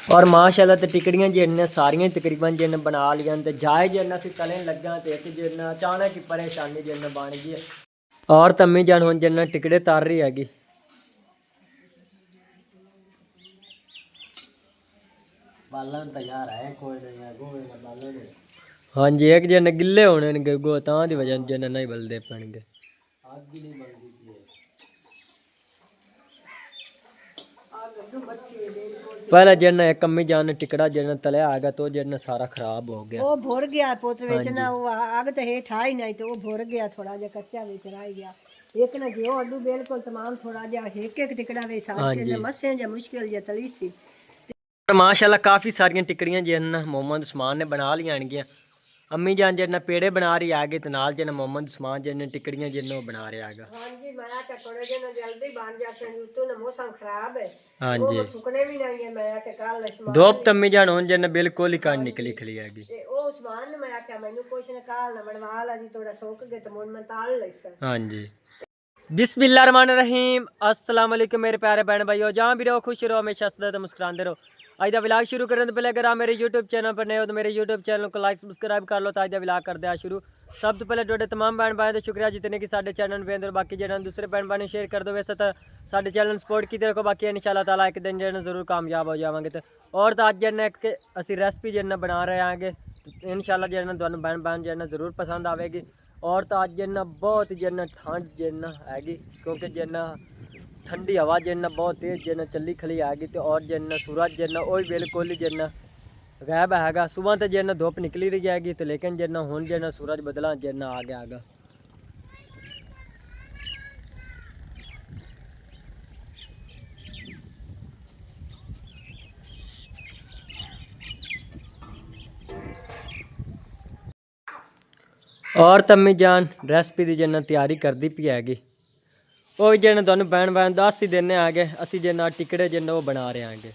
और माशाल्लाह तो टिकड़ियाँ जिन्हें सारियां तकरीबन जिन्हें बना लिया तो जाए जिन्हें फिर तले लगा तो एक जिन्हें अचानक ही परेशानी जिन्हें बन गई और तम्मी जान हूँ जिन्हें टिकड़े तार रही हैगी। बालन तैयार है कोई नहीं है गोवे ना बालन। हाँ जी एक जिन्हें गिले होने गो तां दी वजह जिन्हें नहीं बलदे पैणगे आग भी नहीं बलदी पहले जिन्हें एक अम्मी जान ने टिकड़ा जिन्हें तले आ गया तो जिन्हें सारा खराब हो गया वो भुर गया पुत्र विच ना वो आग तो हेठ आ ही नहीं तो वो भुर गया थोड़ा जा कच्चा विच रह गया एक ना जो अड्डू बिल्कुल तमाम थोड़ा जा एक टिकड़ा वे साथ के मस्से जा मुश्किल जा तली सी। माशाल्लाह काफ़ी सारियां टिकड़ियां जिन्हें मोहम्मद उस्मान ने बना लिया आनगियां। अम्मी जान जिन्हें पेड़े बना रही आगे तो नाल जिन्हें मोहम्मद उस्मान जिन्हें टिकड़ियां जिन्हें वो बना रहे आगा। हां जी मैं के थोड़े दिन जल्दी बन जासे तो ना मौसम खराब है। हां जी वो सुकने भी नहीं है मैं के कल उस्मान धूप तम्मी जान हुन जिन्हें बिल्कुल ही काट निकली खली आगी ते ओ उस्मान ने मैं के मैनू कुछ ने काल ना बनवा ला जी थोड़ा सोक गए तो मुन में ताल लैसा। हां जी बिस्मिल्लाहिर्रहमानिर्रहीम अस्सलाम वालेकुम मेरे प्यारे बहन भाइयों जहाँ भी रहो खुश रहो हमेशा हंसते मुस्कुराते रहो। आज का व्लॉग शुरू करने तो पहले अगर आप मेरे यूट्यूब चैनल पर नए हो तो मेरे यूट्यूब चैनल को लाइक सब्सक्राइब कर लो तो आज का व्लॉग कर दिया शुरू। सब तो पहले थोड़े तमाम बहन भाई तो शुक्रिया जितने कि साढ़े चैनल पे बाकी जो दूसरे बहन भाई ने शेयर कर दो वैसे तो साढ़े चैनल सपोर्ट की रखो बाकी इंशाल्लाह ताला एक दिन जो जरूर कामयाब हो जाएंगे तो और तो अज जो असी रेसिपी जो बना रहे हैं इंशाल्लाह जो तुम बहन बहन जो जरूर पसंद आएगी। और तो अज जो बहुत जो ठंड जो हैगी क्योंकि जो ठंडी हवा जो बहुत तेज जो चली खली आएगी तो और जो सूरज जो वो बिल्कुल ही जो गायब हैगा सुबह तो जो धुप निकली रही हैगी तो लेकिन जो हूँ जो सूरज बदला जो आ गया हैगा। और तम्मी जान रेसिपी की जो तैयारी करती पी हैगी वो भी जो तुम बहन बहन दस ही देने आ गए असी जो टिकड़े जो वो बना रहे हैं।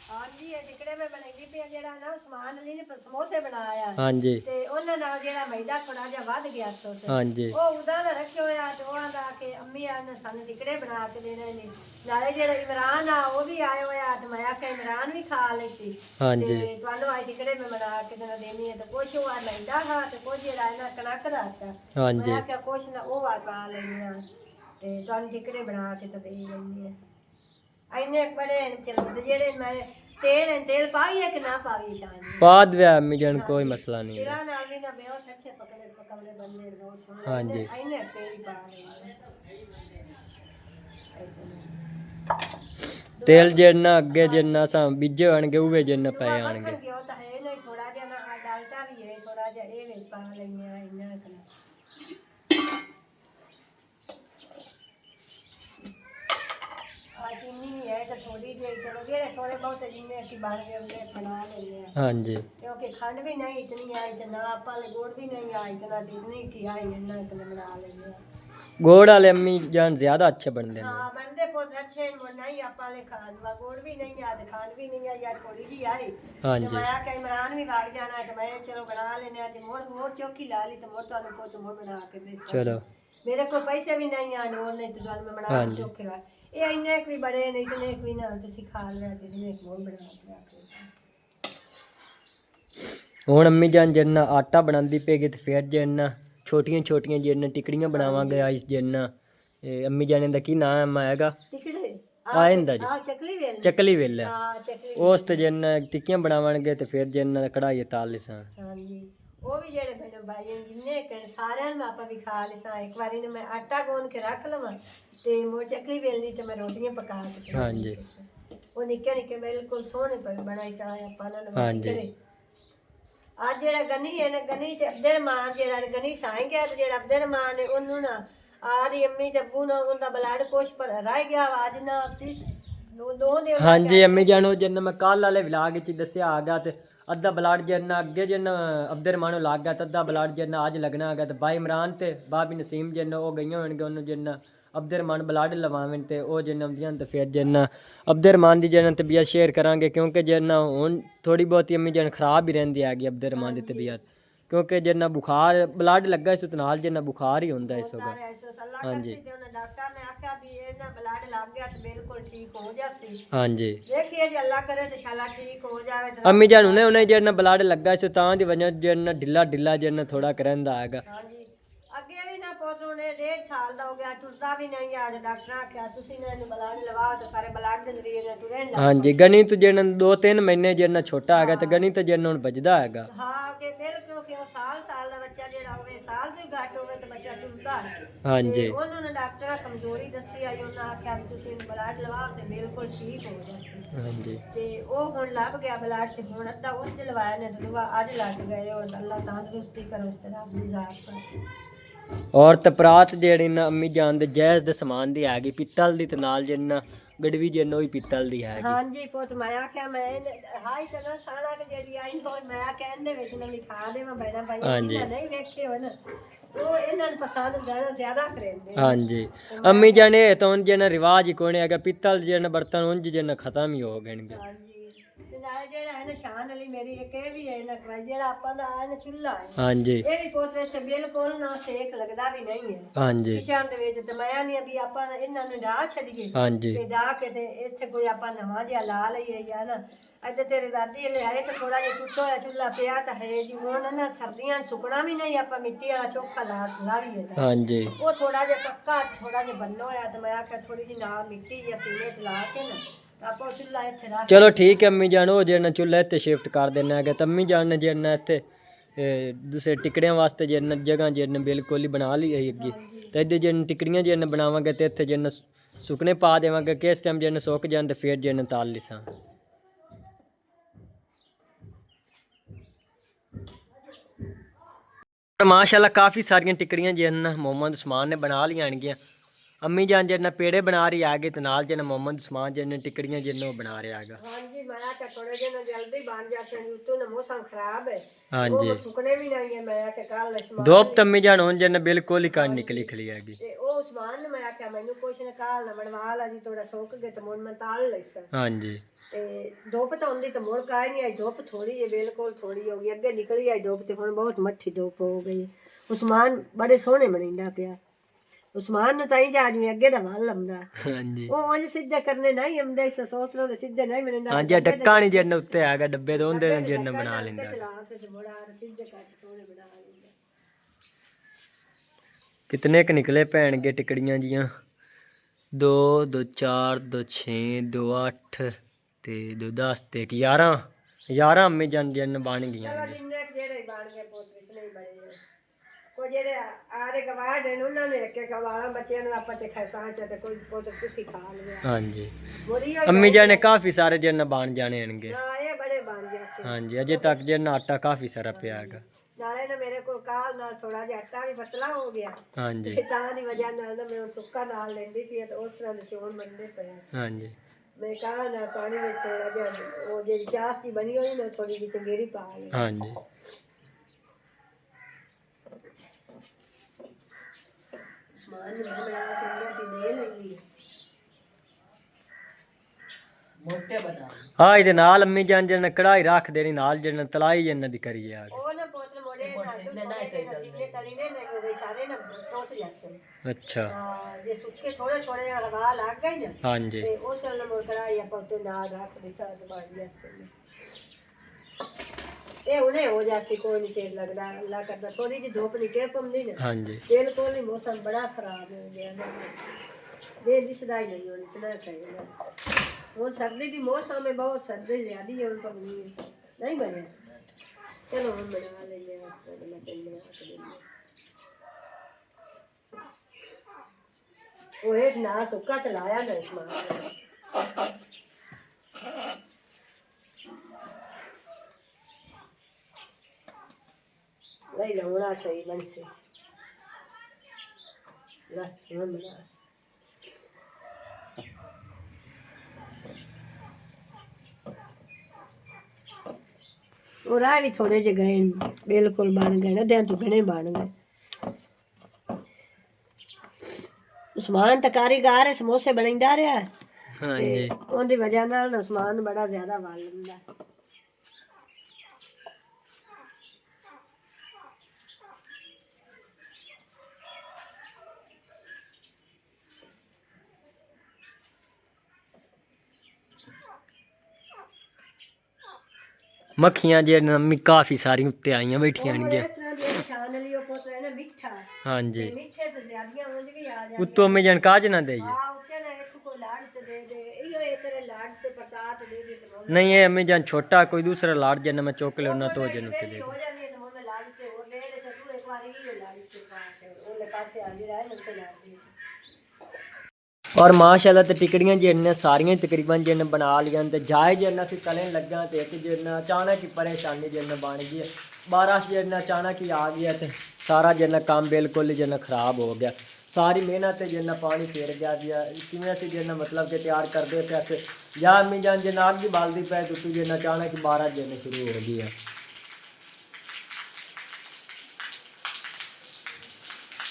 समोसे बनाया हाँ जी ते ओना नाल जेड़ा मैदा थोड़ा जिहा वध गया सो हाँ जी ओ उदा दा रखियो होया ते ओ आंदा के अम्मी आने सानू टिकड़े बना के देने ने नाले जेड़ा इमरान आ ओ भी आयो होया ते मैं आखे इमरान भी खा ले सी हाँ जी ते तुहानू आज टिकड़े में बना के देना देनी है ते कुछ ओ मैदा खा ते कुछ जेड़ा ना कणक दा आटा हाँ मैं जी आखे कुछ ना ओ आ पा लेनी ते तुहानू टिकड़े बना के ते दे देनी है इन्ने बड़े चल जेड़े मैं तेल पावी है कि ना पावी शान बाद में अम्मी जान कोई मसला नहीं है। तेरा नाल भी ना बेओ अच्छे पकड़े पकड़े बनने बहुत सुंदर हाँ जी आईने तेल पा ले तेल जिन्ना अगे जिन्ना सा बीजे होणगे उवे जिन्ना पे आणगे गयो ता है नहीं थोड़ा जिहा ना डालटा भी है थोड़ा जिहा ए विच पा लेने आ इन्ना इतना चीनी है तो थोड़ी जी चलो जेड़े थोड़े बहुत जिन्ने की बाल के हमने बना लेने हाँ जी क्योंकि खंड भी नहीं इतनी आई तो ना पाले गुड़ भी नहीं आई इतना इतनी की आई इतना इतना बना लेने गोड़ वाले अम्मी जान ज्यादा अच्छे बनते हैं। हाँ बनते बहुत अच्छे वो नहीं पाले खान वा गुड़ भी नहीं आते खांड भी नहीं आई या थोड़ी जी आई हाँ तो जी मैं के इमरान भी भाग जाना है तो मैं चलो बना लेने आज मोर मोर चौकी ला ली तो मोर तो को तो मोर बना के दे चलो मेरे को पैसे भी नहीं आने और नहीं तो जान में बना हाँ के जी चौके ला ये इन्ने भी बड़े नहीं इतने भी ना तो सिखा ले जितने मोर बना के हुण अम्मी जान जिन्ना आटा बनाती पेगी तो फिर जिन्ना छोटियां छोटियां जिन्ना टिकड़ियां बनावांगे आज जिन्ना अम्मी जाने का की नाम हैगा टिकड़े आइंदा जी चकली वेल हां चकली उस ते जिन्ना टिक्कियां बनावांगे तो फिर जिन्ना कढ़ाई ताल लिसा हां जी वो भी जेड़े मेरे भाई जिन्ने के सारे में आपा भी खा लिसा एक बारी ने मैं आटा गूंद के रख लवा ते मो चकली बेलनी ते मैं रोटियां पका के हाँ जी वो निक्के निक्के बिल्कुल सोहने पर बनाई सा आपा ने हाँ जी आज जेड़ा गनी है ना गनी ते अब्दुल मान जेड़ा गनी साई गया ते जेड़ा अब्दुल मान ने ओनू ना आरी अम्मी ते अब्बू ना उनदा ब्लड कुछ पर रह गया आज ना 30 दो दे हाँ जी अम्मी जानो जिन्ना मैं कल वाले व्लॉग च दस्सिया आ गया ते अद्धा ब्लड जिन्ना अगे जिन्ना अब्दुल रमान लग गया तो अद्धा ब्लड जिन्ना अज लगना आ गया तो भाई इमरान ते भाभी नसीम जिन्ना वो गई होणगे उन्होंने जिन्ना अब्दुल रमान ब्लड लवावें तो वो जिन्ना आंदियां तो फिर जिन्ना अब्दुल रमान की जिन्ना तबीयत शेयर करांगे क्योंकि जिन्ना हुण थोड़ी बहुत अम्मी जिन्ना खराब ही रहिंदी हैगी अब्दुल रमान की तबीयत क्योंकि जिन्ना बुखार ब्लड लगा इस नाल जिन्ना बुखार ही होंदा इस वक्त। हाँ जी डॉक्टर ने आख्या भी ਨਾ ਬਲੱਡ ਲੱਗ ਗਿਆ ਤੇ ਬਿਲਕੁਲ ਠੀਕ ਹੋ ਜਾਸੀ। ਹਾਂਜੀ ਦੇਖੀਏ ਜੇ ਅੱਲਾ ਕਰੇ ਤੇ ਸ਼ਾਲਾ ਠੀਕ ਹੋ ਜਾਵੇ ਤੇ ਅੰਮੀ ਜਾਨ ਉਹਨੇ ਜਿਹੜਾ ਬਲੱਡ ਲੱਗਾ ਸੀ ਤਾਂ ਦੀ ਵਜ੍ਹਾ ਜਿਹੜਾ ਢਿੱਲਾ ਜਿਹੜਾ ਥੋੜਾ ਕਰੰਦਾ ਹੈਗਾ। ਹਾਂਜੀ ਅੱਗੇ ਵੀ ਨਾ ਪੁੱਤ ਉਹਨੇ 1.5 ਸਾਲ ਦਾ ਹੋ ਗਿਆ ਟੁਰਦਾ ਵੀ ਨਹੀਂ ਅੱਜ ਡਾਕਟਰਾਂ ਆਖਿਆ ਤੁਸੀਂ ਨਾ ਇਹਨੂੰ ਬਲੱਡ ਲਵਾਓ ਤੇ ਪਰ ਬਲੱਡ ਦੇ ਜ਼ਰੀਏ ਨਾਲ ਟੁਰਨ ਲੱਗ ਹਾਂਜੀ ਗਣੀ ਤੋਂ ਜਿਹੜਾ 2-3 ਮਹੀਨੇ ਜਿਹੜਾ ਛੋਟਾ ਹੈਗਾ ਤੇ ਗਣੀ ਤੇ ਜਿਹੜਾ ਹੁਣ ਵੱਜਦਾ ਹੈਗਾ। ਹਾਂ ਕਿ ਬਿਲਕੁਲ ਕਿ ਉਹ ਸਾਲ ਦਾ ਬੱਚਾ ਜਿਹੜਾ ਹੋਵੇ ਸਾਲ ਵੀ ਘੱਟ ਹੋਵੇ ਤੇ ਬੱਚਾ ਟੁਰਦਾ ਹੈ। ਹਾਂਜੀ ਤੇ ਉਹਨਾਂ ਨੇ ਡਾਕਟਰਾਂ ਕਮਜ਼ੋਰੀ ਦੱਸੀ ਆਈ ਉਹਨਾਂ ਆਖਿਆ ਵੀ ਤੁਸੀਂ ਇਹਨੂੰ ਬਲੱਡ ਲਵਾਓ ਤੇ ਬਿਲਕੁਲ ਠੀਕ ਹੋ ਜਾਸੀ। ਹਾਂਜੀ ਤੇ ਉਹ ਹੁਣ ਲੱਭ ਗਿਆ ਬਲੱਡ ਤੇ ਹੁਣ ਅੱਧਾ ਉਹ ਲਵਾਇਆ ਨੇ ਤੇ ਦੂਆ ਅੱਜ ਲੱਗ ਗਏ ਉਹ ਅੱਲਾ ਤੰਦਰੁਸਤੀ ਕਰੇ ਉਸ ਤਰ੍ਹਾਂ ਦੀ ਜ਼ਾਤ ਪਰ। ਔਰਤ ਪ੍ਰਾਤ ਜਿਹੜੀ ਨਾ ਅੰਮੀ ਜਾਨ ਦੇ ਜੈਜ਼ ਦੇ ਸਮਾਨ ਦੀ ਹੈਗੀ ਪਿੱਤਲ ਦੀ ਤੇ ਨਾਲ ਜਿਹੜਾ ਗੜਵੀ ਜਿਹਨੂੰ ਵੀ ਪਿੱਤਲ ਦੀ ਹੈਗੀ। ਹਾਂਜੀ ਪੁੱਤ ਮੈਂ ਆਖਿਆ ਮੈਂ ਹਾਈ ਤੇ ਨਾ ਸਾਰਾ ਕਿ ਜਿਹੜੀ ਆਈ ਹੋਈ ਮੈਂ ਆਖਿਆ ਇਹਦੇ ਵਿੱਚ ਨਾ ਲਿਖਾ ਦੇਵਾਂ ਬੈਣਾ ਭਾਈ ਇਹਨਾਂ ਨਹੀਂ ਵੇਖੇ ਹੋਣ ਉਹ ਇਹਨਾਂ ਨੂੰ ਪਸੰਦ ਗਾਣਾ ਜ਼ਿਆਦਾ ਕਰਿੰਦੇ। ਹਾਂਜੀ ਅੰਮੀ ਜਾਨ ਇਹ ਤਾਂ ਜਿਹੜਾ ਰਿਵਾਜ ਹੀ ਕੋਣੇ ਹੈਗਾ ਪਿੱਤਲ ਜਿਹੜਾ ਬਰਤਨ ਉਂਝ ਜਿਹੜਾ ਖਤਮ ਹੀ ਹੋ ਗਣਗੇ। ਹਾਂਜੀ ਤੇ ਨਾਲੇ ਜਿਹੜਾ ਹੈ ਨਿਸ਼ਾਨ ਵਾਲੀ ਮੇਰੀ ਇੱਕ ਇਹ ਵੀ ਹੈ ਨਾ ਜਿਹੜਾ ਆਪਾਂ ਦਾ ਹੈ ਨਾ ਚੁੱਲ੍ਹਾ ਹੈ ਹਾਂਜੀ ਇਹ ਵੀ ਪੁੱਤ ਇੱਥੇ ਬਿਲਕੁਲ ਨਾ ਸੇਕ ਲੱਗਦਾ ਵੀ ਨਹੀਂ ਹੈ। ਹਾਂਜੀ ਕਿਚਨ ਦੇ ਵਿੱਚ ਤੇ ਮੈਂ ਨਹੀਂ ਵੀ ਆਪਾਂ ਇਹਨਾਂ ਨੂੰ ਡਾਹ ਛੱਡੀਏ ਹਾਂਜੀ ਤੇ ਡਾਹ ਕੇ ਤੇ ਇੱਥੇ ਕੋਈ ਆਪਾਂ ਨਵਾਂ ਜਿਹਾ ਲਾ ਲਈਏ ਜਾਂ ਨਾ ਇੱਥੇ ਤੇਰੇ ਦਾਦੀ ਲਿਆਏ ਤੇ ਥੋੜਾ ਜਿਹਾ ਟੁੱਟਾ ਹੋਇਆ ਚੁੱਲ੍ਹਾ ਪਿਆ ਤਾਂ ਹੈ ਜੀ ਹੁਣ ਨਾ ਸਰਦੀਆਂ ਸੁੱਕਣਾ ਵੀ ਨਹੀਂ ਆਪਾਂ ਮਿੱਟੀ ਵਾਲਾ ਚੋਖਾ ਲਾਵੀਏ ਤਾਂ ਹਾਂਜੀ ਉਹ ਥੋੜਾ ਜਿਹਾ ਪੱਕਾ ਥੋੜਾ ਜਿਹਾ ਬੰਨੋ ਹੋਇਆ ਤੇ ਮੈਂ ਆਖਿਆ ਥੋੜੀ ਜਿਹੀ ਨਾਲ ਮਿੱਟੀ ਜਾਂ ਸੀਨੇ ਚ ਲਾ ਕੇ ਨਾ ਆਪਾਂ ਚੁੱਲ੍ਹਾ ਇੱਥੇ ਰੱਖ ਚਲੋ ਠੀਕ ਹੈ ਅੰਮੀ ਜਾਨ ਉਹ ਜਿਹੜਾ ਚੁੱਲ੍ਹਾ ਇੱਥੇ ਸ਼ਿਫਟ ਕਰ ਦੇਣਾ ਹੈਗਾ ਤਾਂ ਅੰਮੀ ਜਾਨ ਨੇ ਜਿਹੜਾ ਇੱਥੇ ਦੂਸਰੇ ਟਿਕੜਿਆਂ ਵਾਸਤੇ ਜਿਹੜਾ ਜਗ੍ਹਾ ਜਿਹੜਾ ਬਿਲਕੁਲ ਹੀ ਬਣਾ ਲਈ ਹੈ ਅੱਗੇ ਤੇ ਇੱਥੇ ਜਿਹੜਾ ਟਿਕੜੀਆਂ ਜਿਹੜਾ ਬਣਾਵਾਂਗੇ ਤੇ ਇੱਥੇ ਜਿਹੜਾ ਸੁੱਕਣੇ ਪਾ ਦੇਵਾਂਗੇ ਕਿਸ ਟਾਈਮ ਜਿਹੜਾ ਸੁੱਕ ਜਾਣ ਤੇ ਫਿਰ ਜਿਹੜਾ ਤਾਲ ਲਿਸਾਂ। ਮਾਸ਼ਾਅੱਲਾ ਕਾਫੀ ਸਾਰੀਆਂ ਟਿਕੜੀਆਂ ਜਿਹੜੀਆਂ ਮੁਹੰਮਦ ਉਸਮਾਨ ਨੇ ਬਣਾ ਲਈਆਂ ਆਣਗੀਆਂ। ਅੰਮੀ ਜਾਨ ਜਿਹੜਾ ਪੇੜੇ ਬਣਾ ਰਹੀ ਆਗੇ ਤੇ ਨਾਲ ਜਿਹੜਾ ਮੁਹੰਮਦ ਉਸਮਾਨ ਜਿਹੜੇ ਟਿਕੜੀਆਂ ਜਿਹੜੀਆਂ ਉਹ ਬਣਾ ਰਿਹਾ ਹੈਗਾ। ਹਾਂਜੀ ਮੈਂ ਆਖਿਆ ਥੋੜੇ ਜਿਹੇ ਜਲਦੀ ਬਣ ਜਾਸੇ ਉਤੋਂ ਨਾ ਮੌਸਮ ਖਰਾਬ ਹੈ ਹਾਂਜੀ ਉਹ ਸੁੱਕਣੇ ਵੀ ਨਹੀਂ ਹੈ ਮੈਂ ਆਖਿਆ ਕੱਲ ਲਸ਼ਮਾਨ ਧੁੱਪ ਤਾਂ ਅੰਮੀ ਜਾਨ ਹੁਣ ਜਿਹੜਾ ਬਿਲਕੁਲ ਹੀ ਕੰਨ ਨਿਕਲੀ ਖਲੀ ਹੈਗੀ। ਤੇ ਉਹ ਉਸਮਾਨ ਨੇ ਮੈਂ ਆਖਿਆ ਮੈਨੂੰ ਕੁਛ ਨਾ ਕਾਲ ਨਾ ਬਣਵਾ ਲਾ ਜੀ ਥੋੜਾ ਸੁੱਕ ਗਏ ਤੇ ਮੁੜ ਮੈਂ ਤਾਲ ਲੈਸਾਂ। ਹਾਂਜੀ ਤੇ ਧੁੱਪ ਤਾਂ ਹੁੰਦੀ ਤਾਂ ਮੁੜ ਕਾਇ ਨਹੀਂ ਆਈ ਧੁੱਪ ਥੋੜੀ ਹੈ ਬਿਲਕੁਲ ਥੋੜੀ ਹੋ ਗਈ ਅੱਗੇ ਨਿਕਲੀ ਆਈ ਧੁੱਪ ਤੇ ਹੁਣ ਬਹੁਤ ਮੱਠੀ ਧੁੱਪ ਹੋ ਗਈ। ਉਸਮਾਨ ਬੜੇ ਸੋਹਣੇ ਬਣਾਉਂਦਾ ਪਿਆ ਉਸਮਾਨ ਨੂੰ ਤਾਂ ਹੀ ਜਾ ਜਿਵੇਂ ਅੱਗੇ ਦਾ ਵੱਲ ਲੰਦਾ ਹਾਂਜੀ ਉਹ ਉਂਝ ਸਿੱਧੇ ਕਰਨੇ ਨਹੀਂ ਆਉਂਦੇ ਇਸ ਸੋਤਰਾਂ ਦੇ ਸਿੱਧੇ ਨਹੀਂ ਬਣਾਉਂਦਾ। ਹਾਂਜੀ ਟੱਕਾ ਨਹੀਂ ਜਿਹੜਾ ਉੱਤੇ ਹੈਗਾ ਡੱਬੇ ਦੇ ਉਹਦੇ ਨਾਲ ਜਿਹੜਾ ਬਣਾ ਲੈਂਦਾ। ਚਲਾ ਤੇ ਬੜਾ ਸਿੱਧੇ ਕੱਟ ਸੋਹਣੇ ਬਣਾ ਲੈਂਦਾ। ਕਿਤਨੇ ਕ ਨਿਕਲੇ ਪੈਣਗੇ ਟਿਕੜੀਆਂ ਜੀਆਂ 2 2 4 2 6 2 8 ਤੇ 2 10 ਤੇ 11 ਅੰਮੀ ਜਾਨ ਜਨ ਬਣ ਗਈਆਂ। ਚਲੋ ਜਿੰਨੇ ਜਿਹੜੇ ਬਣ ਗਏ ਪੁੱਤ ਇਤਨੇ ਹੀ ਬਣੇ ਕੋਈ ਜਿਹੜੇ ਆਰੇ ਗਵਾੜ ਨੇ ਉਹਨਾਂ ਨੇ ਇੱਕ ਇੱਕ ਵਾਲਾਂ ਬੱਚਿਆਂ ਨੂੰ ਆਪਾਂ ਚ ਖੈਸਾਂ ਚ ਤੇ ਕੋਈ ਪੁੱਤ ਤੁਸੀਂ ਖਾ ਲਿਆ। ਹਾਂਜੀ ਬੁਰੀ ਅੰਮੀ ਜਾਨ ਨੇ ਕਾਫੀ ਸਾਰੇ ਜਨ ਬਣ ਜਾਣੇ ਹਨਗੇ। ਨਾ ਇਹ ਬੜੇ ਬਣ ਗਏ ਸੀ। ਹਾਂਜੀ ਅਜੇ ਤੱਕ ਜਿਹੜਾ ਆਟਾ ਕਾਫੀ ਸਾਰਾ ਪਿਆ ਹੈਗਾ। ਨਾਲੇ ਨਾ ਮੇਰੇ ਕੋਲ ਕਾਲ ਨਾਲ ਥੋੜਾ ਜਿਹਾ ਆਟਾ ਵੀ ਪਤਲਾ ਹੋ ਗਿਆ ਹਾਂਜੀ ਤੇ ਤਾਂ ਦੀ ਵਜ੍ਹਾ ਨਾਲ ਨਾ ਮੈਂ ਸੁੱਕਾ ਨਾਲ ਲੈਂਦੀ ਪਈ ਤੇ ਉਸ ਤਰ੍ਹਾਂ ਨਿਚੋੜ ਮੰਨਦੇ ਪਏ। ਹਾਂਜੀ ਮੈਂ ਕਾਲ ਨਾਲ ਪਾਣੀ ਵਿੱਚ ਥੋੜਾ ਜਿਹਾ ਉਹ ਜਿਹੜੀ ਚਾਸ ਦੀ ਬਣੀ ਹੋਈ ਨਾ ਥੋੜੀ ਜਿਹੀ ਚੰਗੇਰੀ ਪਾ ਲਈ। ਹਾਂਜੀ ਸਮਾਨ ਨੂੰ ਬਣਾ ਕੇ ਦੇ ਲਈ ਮੋਟੇ ਬਣਾ ਹਾਂ ਇਹਦੇ ਨਾਲ ਅੰਮੀ ਜਾਨ ਜਨ ਕੜਾਈ ਰੱਖ ਦੇਣੀ ਨਾਲ ਜਨ ਤਲਾਈ ਜਨ ਦੀ ਕਰੀਏ ਆ ਉਹ ਨਾ ਬੋਤਲ ਮੋੜੇ ਨਾ ਸੀਨੇ ਤਲੀ ਨੇ ਨਹੀਂ ਹੋਵੇ ਸਾਰੇ ਨਾ ਟੁੱਟ ਜਾਂਦੇ। ਅੱਛਾ ਹਾਂ ਜੇ ਸੁੱਕੇ ਥੋੜੇ ਥੋੜੇ ਹਵਾ ਲੱਗ ਗਈ ਨਾ ਹਾਂਜੀ ਤੇ ਉਸ ਨਾਲ ਮੋੜ ਕੜਾਈ ਆਪਾਂ ਉੱਤੇ ਨਾਲ ਰੱਖ ਦੇ ਸਾਥ ਬਣ ਜਾਂਦੇ। ਇਹ ਉਹਨੇ ਹੋ ਜਾਸੀ ਕੋਈ ਨਹੀਂ ਚੇਰ ਲੱਗਦਾ ਅੱਲਾ ਕਰਦਾ ਥੋੜੀ ਜਿਹੀ ਧੁੱਪ ਨਿਕਲ ਪੰਦੀ ਨਾ ਹਾਂਜੀ ਬਿਲਕੁਲ ਹੀ ਮੌਸਮ ਬੜਾ ਖਰਾਬ ਹੋ ਗਿਆ ਨਾ ਦੇ ਦਿਸਦਾ ਹੀ ਨਹੀਂ ਹੁਣ ਇਤਨਾ ਚਾਹੀਦਾ ਹੁਣ ਸਰਦੀ ਦੀ ਮੌਸਮ ਹੈ ਬਹੁਤ ਸਰਦੀ ਜ਼ਿਆਦੀ ਹੈ ਹੁਣ ਪੰਨੀ ਨਹੀਂ ਬਣਿਆ। ਚਲੋ ਹੁਣ ਬਣਾ ਲੈਂਦੇ ਹਾਂ ਬਣਾ ਕੇ ਉਹ ਇਹ ਨਾ ਸੁੱਕਾ ਤੇ ਲਾਇਆ ਨਾ ਸਮਾਨ नहीं लौड़ा सही बन से ला हम बना और आ भी थोड़े जे गए बिल्कुल बन गए ना ध्यान तो घने बन गए। उस्मान तो कारीगर है समोसे बनाइंदा रहा हाँ जी उनकी वजह नाल उस्मान बड़ा ज्यादा वाल लंदा। ਮੱਖੀਆਂ ਜਿਹੜੀਆਂ ਨਮੀ ਕਾਫੀ ਸਾਰੀਆਂ ਉੱਤੇ ਆਈਆਂ ਬੈਠੀਆਂ ਹੁਣ ਨੇਗੀਆਂ। ਇਸ ਤਰ੍ਹਾਂ ਦੀ ਨਿਸ਼ਾਨ ਲਈ ਉਹ ਪੁੱਤ ਹੈ ਨਾ ਮਿੱਠਾ ਹਾਂਜੀ ਤੇ ਮਿੱਠੇ ਤੇ ਜ਼ਿਆਦੀਆਂ ਉਂਝ ਵੀ ਆ ਜਾਂਦੇ ਉੱਤੋਂ ਅੰਮੀ ਜਾਨ ਕਾਜ ਨਾ ਦੇਈਏ। ਆ ਉੱਤੇ ਨਾ ਇੱਕ ਕੋਈ ਲਾੜ ਤੇ ਦੇ ਦੇ ਇਹੋ ਇੱਕ ਰੇ ਲਾੜ ਤੇ ਪਤਾਤ ਦੇ ਦੇ ਤੇ ਨਹੀਂ ਇਹ ਅੰਮੀ ਜਾਨ ਛੋਟਾ ਕੋਈ ਦੂਸਰਾ ਲਾੜ ਜਨ ਮੈਂ ਚੁੱਕ ਲਿਆ तो जन उत्ते दे ਹੋ ਜਾਂਦੀ ਹੈ ਤੇ ਮੈਂ ਲਾੜ ਤੇ ਉਹ ਦੇ ਦੇ ਸਤੂ ਇੱਕ ਵਾਰੀ ਹੀ ਲਾੜ ਤੇ ਪਾ ਕੇ ਉਹਲੇ ਪਾਸੇ ਆ ਜਿਹੜਾ ਹੈ ਉੱਤੇ ਲਾੜ ਦੇ और माशाल्लाह ते टिकड़ियां जिन्ने सारियां तकरीबन जिन बना लियां ते जाए जिन असीं तलन लग्गा ते एक जिन अचानक ही परेशानी जिन बन गई बारिश जिन अचानक ही आ गया ते सारा जिन काम बिल्कुल जिन खराब हो गया। सारी मेहनत जिन पानी फेर गया किवें असीं जिन मतलब कि तैयार करदे पे अस या अम्मी जान जिन आग की बालदी पे तो जिन अचानक ही बारिश जिन शुरू हो गई है।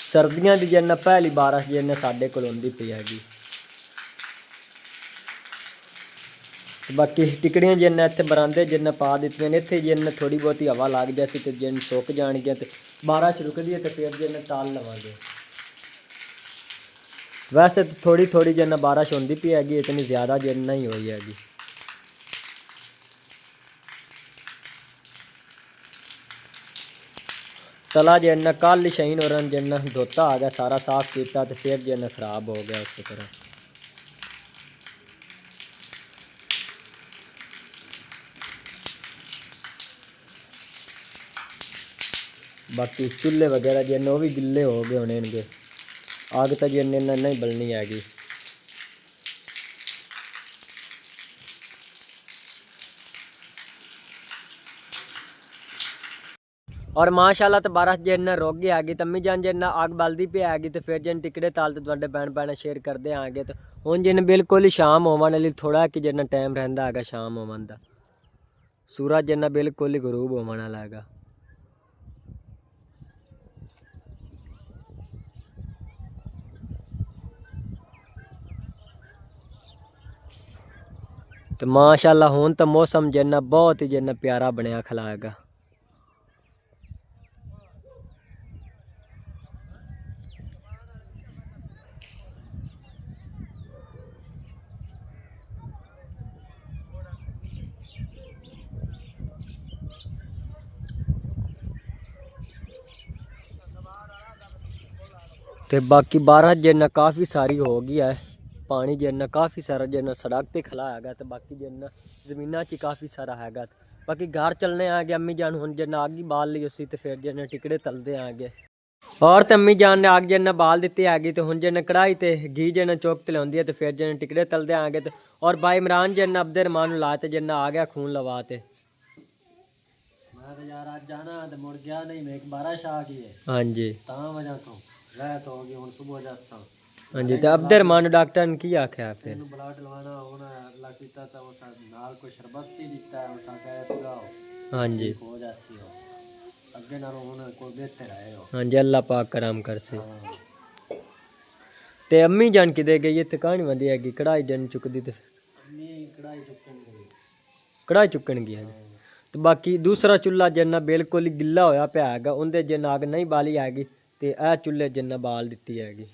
सर्दियां दी जिन पहली बारिश जिन साडे कोल आउंदी पई हैगी। बाकी टिकड़ियां जिन इत्थे बरांदे जिन पा दित्तियां ने इत्थे जिन थोड़ी बहुती हवा लग जाती तो जिन सुक जाणगियां ते बारिश रुकदी है तो फिर जिन टाल लवांगे। वैसे तो थोड़ी थोड़ी जिन बारिश होंदी पई हैगी इतनी ज़्यादा जिन नहीं हुई हैगी। तला जिन कल शहीन और जिन धोता आ गया सारा साफ किया तो फिर जिन खराब हो गया उस तरह। बाकी चूल्हे वगैरह जिन वो भी गिले हो गए होने इनके आग तो जिन नहीं बलनी हैगी। और माशाल्लाह तो बारिश जिन रुक गई हैगी तो अम्मी जान जिन आग बलदी पे हैगी तो फिर जिन टिकड़े ताल तो तुहाडे भैन भैन शेयर करते आगे तो हुण जिन बिल्कुल ही शाम होवन वाली थोड़ा कि जिन टाइम रहिंदा हैगा शाम होवन दा सूरज जिन बिल्कुल ही गरूब होवन वाला हैगा। तो माशाल्लाह हुण तो मौसम जिन्ना बहुत ही जिन्ना प्यारा बनया खला हैगा। ते बाकी बारिश जिन्ना काफ़ी सारी हो गई है पानी जिन्ना काफ़ी सारा जिन्ना सड़क ते खला हैगा तो बाकी जिन्ना ज़मीना च काफ़ी सारा हैगा। बाकी घर चलने आ गए अम्मी जान हुण जिन्ना आग ही बाल ली उसी तो फिर जिन्ना टिकड़े तलदे आ गए। और तो अम्मी जान ने आग जिन्ना बाल दी हैगी तो हुण जिन्ना कढ़ाई ते घी जिन्ना चौक ते लाउंदी है तो फिर जिन्ना टिकड़े तलदे आ गए। और भाई इमरान जिन्ना अब्दे रहमान ला ते जिन्ना आ गया खून लवा ते मैं तो यार आज जाना तो मुड़ गया नहीं मैं एक बारिश आ गई है। हाँ जी तां वजह तो रात हो गई हुण सुबह जाता। हाँ जी तो अब्दे रहमान डॉक्टर ने की आख्या फिर ब्लड लवाना होना अल्लाह कीता तो उस नाल कोई शरबत भी दिता है उस आख्या पिलाओ। हाँ जी हो जासी हो अगे नालों हुण कोई बेहतर है हो। हाँ जी अल्लाह पाक करम करसे। ते अम्मी जान किदे गई इत्थे कहानी वंदी हैगी कढ़ाई जन चुकदी ते अम्मी कढ़ाई चुकन गई तो बाकी दूसरा चूल्हा जिन्ना बिल्कुल ही गिला होया पिया हैगा उंदे जिन अग नहीं बाली हैगी ते ए चूल्हे जिन्ना बाल दित्ती हैगी।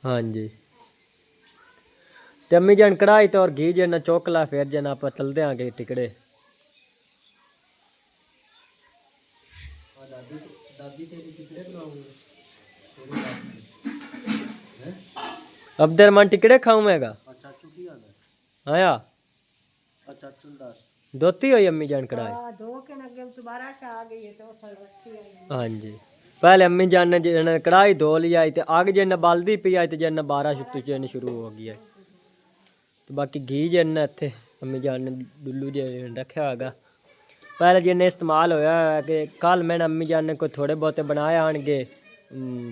हाँ जी ते अम्मी जान कढ़ाई तो और घी जिन्ना चौकला फिर जिन्ना आप चलते आगे टिकड़े। अब्दुल टिकड़े खाऊंगा आया धोती हुई अम्मी जान कढ़ाई। हाँ जी पहले अम्मी जान ने जिन कढ़ाई धो लिया तो आग जिन बालदी पी आई तो जिन बारिश जिन शुरू हो गई है। तो बाकी घी जिन इत्थे अम्मी जान ने डुल्लू जिन रखा हैगा पहले जिन इस्तेमाल होया है कि कल मैंने अम्मी जान ने कोई थोड़े बहुते बनाए आनगे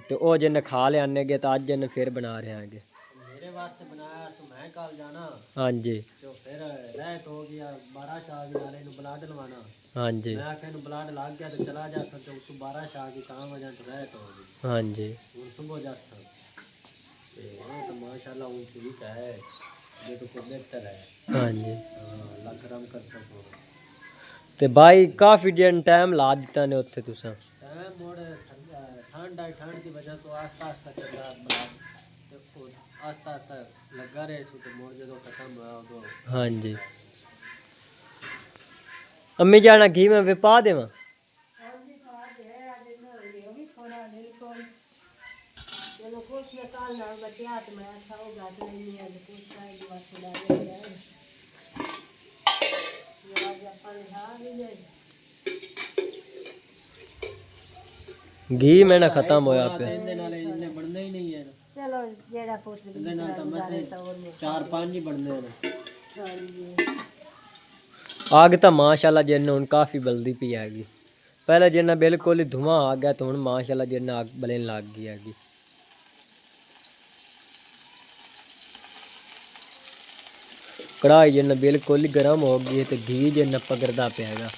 तो वो जिन खा ले आने गए तो अज जिन फिर बना रहे हैं मेरे वास्ते बनाया सो मैं कल जाना। हाँ जी तो फिर रात हो गया बारिश आ गई नाले ब्लड लवाना। हाँ जी मैं आखिर ब्लड लग गया तो चला जा सकता उस बारिश आ गई काम वजह तो रात हो गई। हाँ जी हुण सुबह जा सकता तो माशाल्लाह हुण ठीक है ये तो कोई बेहतर है। हाँ जी अल्लाह करम कर सको ते भाई काफ़ी दिन टाइम ला दिता ने उत्थे तुसां टाइम मोड़ ठंड आई ठंड की वजह तो आस्ता आस्ता चलदा ब्लड ਆਸਤਾ ਆਸਤਾ ਲੱਗਾ ਰਹੇ ਸੋ ਤੇ ਮੋੜ ਜਦੋਂ ਖਤਮ ਹੋਇਆ ਉਦੋਂ ਹਾਂਜੀ ਅੰਮੀ ਜਾਣਾ ਘੀ ਮੈਂ ਵੇ ਪਾ ਦੇਵਾਂ चलो कुछ में काल ना बतिया तो मैं खाऊंगा तो नहीं है कुछ का एक बार थोड़ा ले जाए ये आज अपन हां भी ले घी में ना खत्म होया पे ਇਹਦੇ ਨਾਲ ਇੰਨੇ ਬਣਦੇ ਹੀ ਨਹੀਂ ਹੈ चलो जेड़ा पुत्र ਇਹਦੇ ਨਾਲ ਤਾਂ ਮਸੇ 4-5 ਹੀ ਬਣਦੇ ਨੇ हां जी आग तो माशाल्लाह जिन हुन काफी बलदी पई हैगी पहले जिन्ना बिल्कुल ही धुआं आ गया तो हुन माशाल्लाह जिन्ना आग बलन लग गई हैगी कढ़ाई जिन्ना बिल्कुल ही गर्म हो गई है तो घी जिन्ना पकड़दा पे हैगा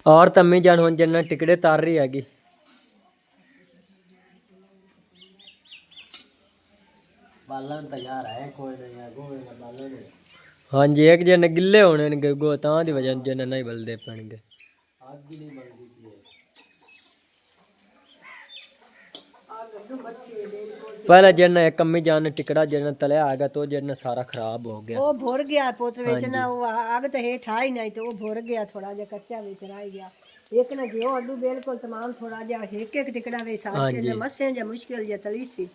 और तम्मी जान हुन जिन्ना टिकड़े तार रही हैगी ਬਾਲਣ ਤਾਂ ਯਾਰ ਹੈ ਕੋਈ ਨਹੀਂ ਹੈ ਗੋਵੇ ਦਾ ਬਾਲਣ हाँ जी एक जिन्ना गिले होने ने गो तां दी वजह जिन्ना नहीं बलदे पैणगे ਅੱਗ ਹੀ ਨਹੀਂ ਬਲਦੀ ਪਈ पहले जिन्ना एक अम्मी जान ने टिकड़ा जिन्ना तलिया आएगा तो जिन्ना सारा खराब हो गया वो भुर गया पुत्र विच ना वो आग तो हेठ आ ही नहीं तो वो भुर गया थोड़ा जिहा कच्चा विच रह गया एक ना जो अड्डू बिल्कुल तमाम थोड़ा जिहा एक टिकड़ा वे साथ के मस्से जा मुश्किल जिहा तली सी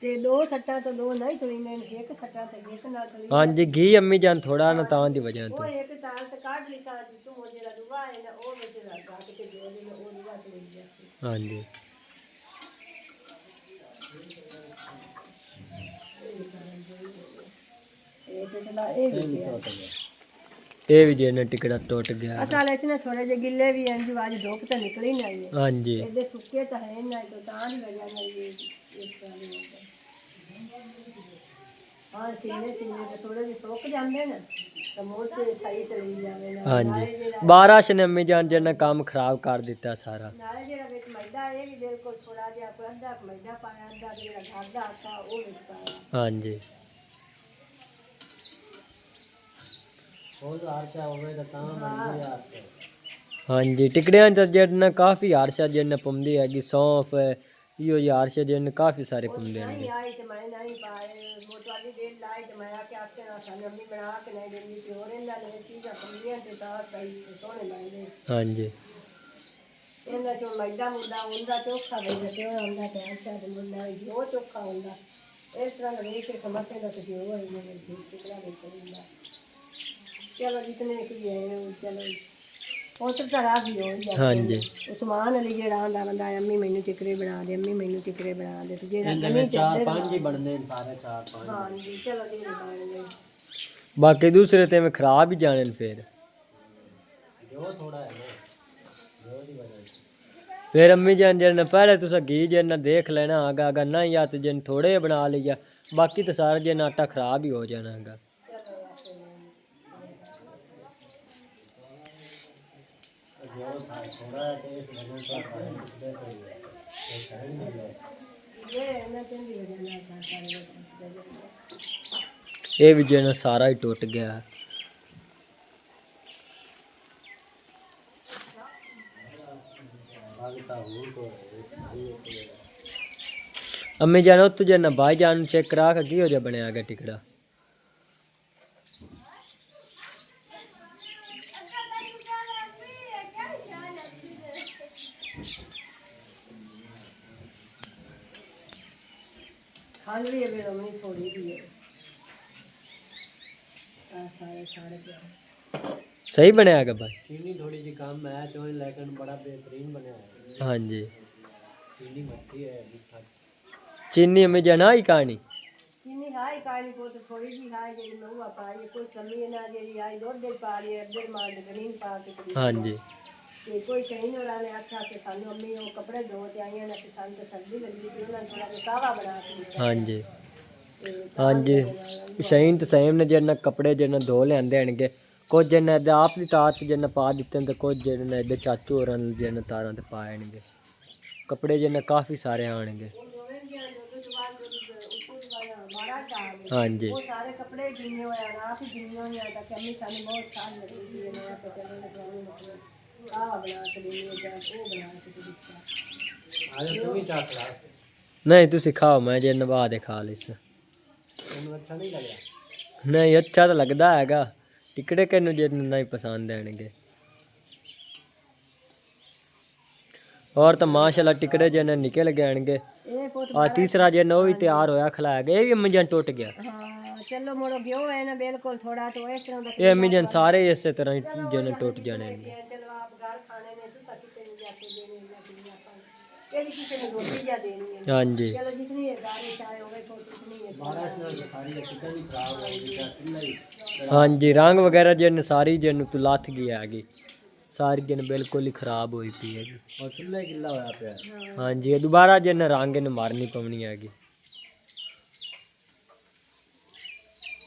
ते दो सट्टा तो दो नहीं तली ने एक सट्टा ते एक ना तली हाँ जी घी अम्मी जान थोड़ा ना तां दी वजह वो तो एक ताल ते काट ली सा तू वो जेड़ा दुआ है ना वो विच लगा के जो ने वो दुआ तली गया सी हाँ जी ਇਹ ਟੁੱਟਦਾ ਇਹ ਵੀ ਗਿਆ ये भी जिन्ना टिकड़ा टूट गया ਅਸਲ ਵਿੱਚ ਨਾ ਥੋੜੇ ਜਿਹੇ ਗਿੱਲੇ ਵੀ ਇੰਜ ਅੱਜ ਧੁੱਪ ਤਾਂ ਨਿਕਲੀ ਨਹੀਂ ਹੈ हाँ जी ਇਹਦੇ ਸੁੱਕੇ ਤਾਂ ਹੈ ਨਾ ਤਾਂ ਦੀ ਵਜ੍ਹਾ ਨਾਲ ਇਹ ਇਸ ਤਰ੍ਹਾਂ ਦੀ ਹੁੰਦਾ ਹਾਂ ਸੀਨੇ ਤੇ ਥੋੜੇ ਜਿਹੇ ਸੁੱਕ ਜਾਂਦੇ ਨਾ ਤਾਂ ਮੋੜ ਤੇ ਸਹੀ ਤਲੀ ਜਾਵੇ ਨਾ हाँ जी बारिश ने अम्मी जान जिन्ना काम खराब कर दिता सारा ਨਾਲੇ ਜਿਹੜਾ ਵਿੱਚ ਮੈਦਾ ਇਹ ਵੀ ਬਿਲਕੁਲ ਥੋੜਾ ਜਿਹਾ ਕੋਈ ਅੱਧਾ ਕੁ ਮੈਦਾ ਪਾਇਆ ਅੱਧਾ ਜਿਹੜਾ ਘਰ ਦਾ ਆਟਾ ਉਹ ਵਿੱਚ ਪਾਇਆ हाँ जी ਉਹ ਆਰਸ਼ਾ ਹੋਵੇਗਾ ਤਾਂ ਬਣਦੀ ਆਰਸ਼ਾ हाँ जी टिकड़ियां तो जिन्ना काफी हारशा जिन्ना पुमदी हैगी सौंफ इहो जी हारशा जिन्ना काफी सारे पुमदे हैं नहीं आई तो मैं नहीं पाए वो तो अभी देर लाई तो मैं आके आपसे ना सानी अम्मी बना के नहीं देंगी थी और इन्हें ने चीज़ें कमलियां तो सही सोने लगते हाँ जी ਇਹਨਾਂ ਚੋਂ ਮੈਦਾ ਮੁੱਦਾ ਹੁੰਦਾ ਚੋਖਾ ਵੇ ਤੇ ਹੁੰਦਾ ਤੇ ਸ਼ਾਇਦ ਮੁੰਡਾ ਜੋ ਚੋਖਾ ਹੁੰਦਾ ਇਸ ਤਰ੍ਹਾਂ ਦਾ ਵੇਖ ਕੇ ਮਸੇ ਦਾ ਤੇ ਜੋ ਹੈ ਮੇਰੇ ਟਿਕੜਾ ਵੇ ਕਰਦਾ ਚਲੋ ਜਿਤਨੇ ਕੀ ਹੈ ਉਹ ਚਲੋ ਉਹ ਤਾਂ ਰਾਜ਼ੀ ਹੋ ਜਾ हाँ जी ਉਸਮਾਨ ਅਲੀ ਜਿਹੜਾ ਆਂਦਾ ਬੰਦਾ ਅੰਮੀ ਮੈਨੂੰ ਟਿਕੜੇ ਬਣਾ ਦੇ ਅੰਮੀ ਮੈਨੂੰ ਟਿਕੜੇ ਬਣਾ ਦੇ ਤੇ ਜਿਹੜਾ ਇਹਦੇ ਵਿੱਚ 4-5 ਹੀ ਬਣਦੇ ਨੇ ਸਾਰੇ 4-5 ਹਾਂ ਜੀ ਚਲੋ ਜੀ ਬਣ ਗਏ बाकी दूसरे ते में खराब ही जाने न फिर ਜੋ ਥੋੜਾ ਹੈ ਨਾ ਜੋ ਦੀ ਵਜ੍ਹਾ फिर अम्मी जान जिन्ना पहले तुसा घी जिन्ना देख लेना आगा अगर नहीं या तो जिन थोड़े बना लिया बाकी तो सारा जिन आटा खराब ही हो जाना है ये भी जिन्ना सारा ही टूट गया है अम्मी जान तू जिन्ना भाई जान चेक करा के की हो जा बनया गया टिकड़ा खंड भी है मेरे में थोड़ी भी है सारे सारे प्यार सही बनया गया भाई चीनी थोड़ी सी कम है तो लेकिन बड़ा बेहतरीन बना है हाँ जी चीनी मट्टी है मीठा चीनी अम्मी जान आई कहानी चीनी हाई काली को तो थोड़ी सी हाई जेडी महुआ पा रही है कोई कमी है ना जेडी आई दूध दे पा रही है अद्धे मार दे गनीन पा के हाँ जी ते कोई शहीन और आने आखा के सानू अम्मी वो कपड़े धो ते आई ना कि सानू तो सर्दी लगी थी उन्होंने थोड़ा सा कावा बना के दिता हाँ जी ते हाँ जी शहीन तो सहीम ने जिन्ना कपड़े जिन्ना धो लेंदे हनगे कुछ जिन्ना इधर आप दी तात जिन्ना पा दिते ते कुछ जिन्ना इधर चाचू होरां जिन्ना तारां ते पाएणगे कपड़े जिन्ना काफ़ी सारे आणगे दोवें दियां दो दो बार दो ऊपर वाला मारा टा ਹਾਂਜੀ ਉਹ ਸਾਰੇ ਕੱਪੜੇ ਜਿੰਨੇ ਹੋਇਆ ਰਾਤ ਜਿੰਨੇ ਹੋਇਆ ਤਾਂ ਕਹਿੰਦੀ ਸਾਨੂੰ ਬਹੁਤ ਸਾਲ ਲੱਗਦੀ ਹੈ ਮੈਂ ਤਾਂ ਚੱਲਣ ਲੱਗਿਆ ਆਹ ਬਣਾ ਕੇ ਦੇਣੀ ਜਾਂ ਉਹ ਬਣਾ ਕੇ ਦਿੱਤਾ आज तू भी चाह खिला नहीं तुसी खाओ मैं जे नवा दे खा लिस तेन अच्छा नहीं लग रहा नहीं अच्छा तो लगता हैगा टिकड़े किन्नू जे नहीं पसंद आएंगे और तो माशाल्लाह टिकड़े जे निकल गए ਇਹ ਪੁੱਤ आ तीसरा जे वो भी तैयार होया खिलाया गया ये भी अमीजन टूट गया ਹਾਂ ਚਲੋ ਮੋੜੋ ਗਿਓ ਹੈ ਨਾ ਬਿਲਕੁਲ ਥੋੜਾ ਤੋਂ ਇਸ ਤਰ੍ਹਾਂ ਦਾ ये अमीजन सारे इस तरह ही जन टूट जाने हैं। ਚਲੋ ਆਪ ਘਰ ਖਾਣੇ ਨੇ ਤੁਸੀਂ ਕਿਸੇ ਨੂੰ ਜਾ ਕੇ ਦੇਣੇ ਨਾ ਕਿ ਆਪਾਂ ਕਿਹੜੀ ਕਿਸੇ ਨੂੰ ਰੋਟੀ ਜਾ ਦੇਣੀ ਹੈ हाँ जी ਚਲੋ ਜਿਤਨੀ ਹੈ ਗਾਰੇ ਚਾਹੇ ਹੋਵੇ ਕੋਈ ਉਤਨੀ ਹੈ बारिश नाल सारी चिकन भी खराब हो गई चुल्ला ही हाँ जी रंग वगैरह जन सारी जन तो लथ गई हैगी सारी जन बिल्कुल ही खराब हुई पी हैगी और चुल्ला ही गिल्ला होया पिया हाँ जी दोबारा जन रंग इन मारनी पवनी हैगी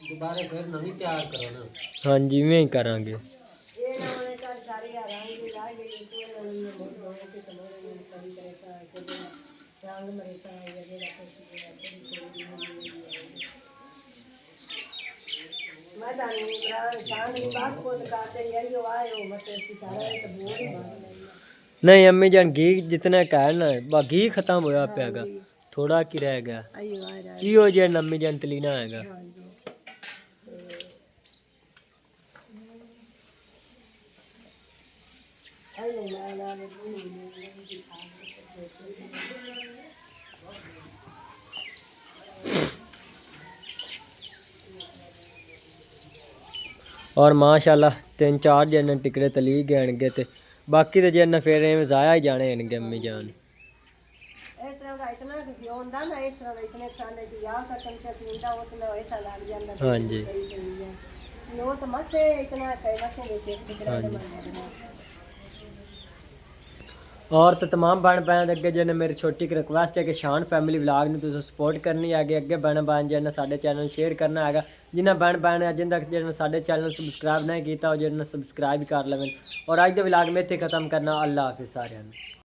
दोबारा फिर नवी तैयार करो ना हाँ जी इवें ही करांगे ਇਹ ਨਾ ਉਹਨੇ ਚੱਲ ਸਾਰੇ ਆ ਰੰਗ ਵੀ ਲਾਏ ਗਏ ਤੂੰ ਇਹਨਾਂ ਨੂੰ ਬਹੁਤ ਬਹੁਤ ਕਿ ਤੁਹਾਨੂੰ ਨੂੰ ਸਹੀ ਤਰ੍ਹਾਂ ਸਾ ਕਿ ਰੰਗ ਮਰੇ ਸਾ ਜਿਹੜਾ ਮੈਂ ਤਾਂ ਨਹੀਂ ਬਰਾ ਚਾਹ ਨਹੀਂ ਪਾਸਪੋਰਟ ਕਾਟੇ ਯਾਰੀ ਉਹ ਆਇਓ ਮਤੇ ਸਾਰਾ ਇਹ ਤਾਂ ਬੋਲ ਹੀ ਮਾਰ नहीं अम्मी जान घी जितना कह ना घी खत्म होया पियागा थोड़ा की रह गया ਆਇਓ ਆ ਰਿਹਾ इहो जे अम्मी जान तलीना हैगा ਹਾਂਜੀ ਆਇਓ ਨਾ ਨਾ और माशाल्लाह 3-4 जन टिकड़े तली गए ते बाकी तो जन फिर एवं जाया ही जाने हैं अम्मी जान ਇਸ ਤਰ੍ਹਾਂ ਦਾ ਇਤਨਾ ਕਿ ਹੁੰਦਾ ਨਾ ਇਸ ਤਰ੍ਹਾਂ ਦਾ ਇਤਨੇ ਸਾਲੇ ਦੀ ਯਾਦ ਤਾਂ ਚਮਚਾ ਪੀਂਦਾ ਉਸ ਨਾਲ ਐਸਾ ਲੱਗ ਜਾਂਦਾ हाँ जी ਉਹ ਤਾਂ ਮਸੇ ਇਤਨਾ ਕਈ ਮਸੇ ਦੇ ਚੇਕ ਟਿਕੜਾ ਦੇ और तो तमाम बहन भैन अगे जन मेरी छोटी एक रिक्वेस्ट है कि शान फैमिली व्लॉग में तुम सपोर्ट करनी है अगे बहन भैन जन साडे चैनल शेयर करना है जिन्हें बहन भैन अजें तक जन साडे चैनल सबसक्राइब नहीं किया वो जन सबसक्राइब कर लेवन और अज के व्लॉग में इत्थे खत्म करना अल्लाह हाफिज़ सारिआं नूं।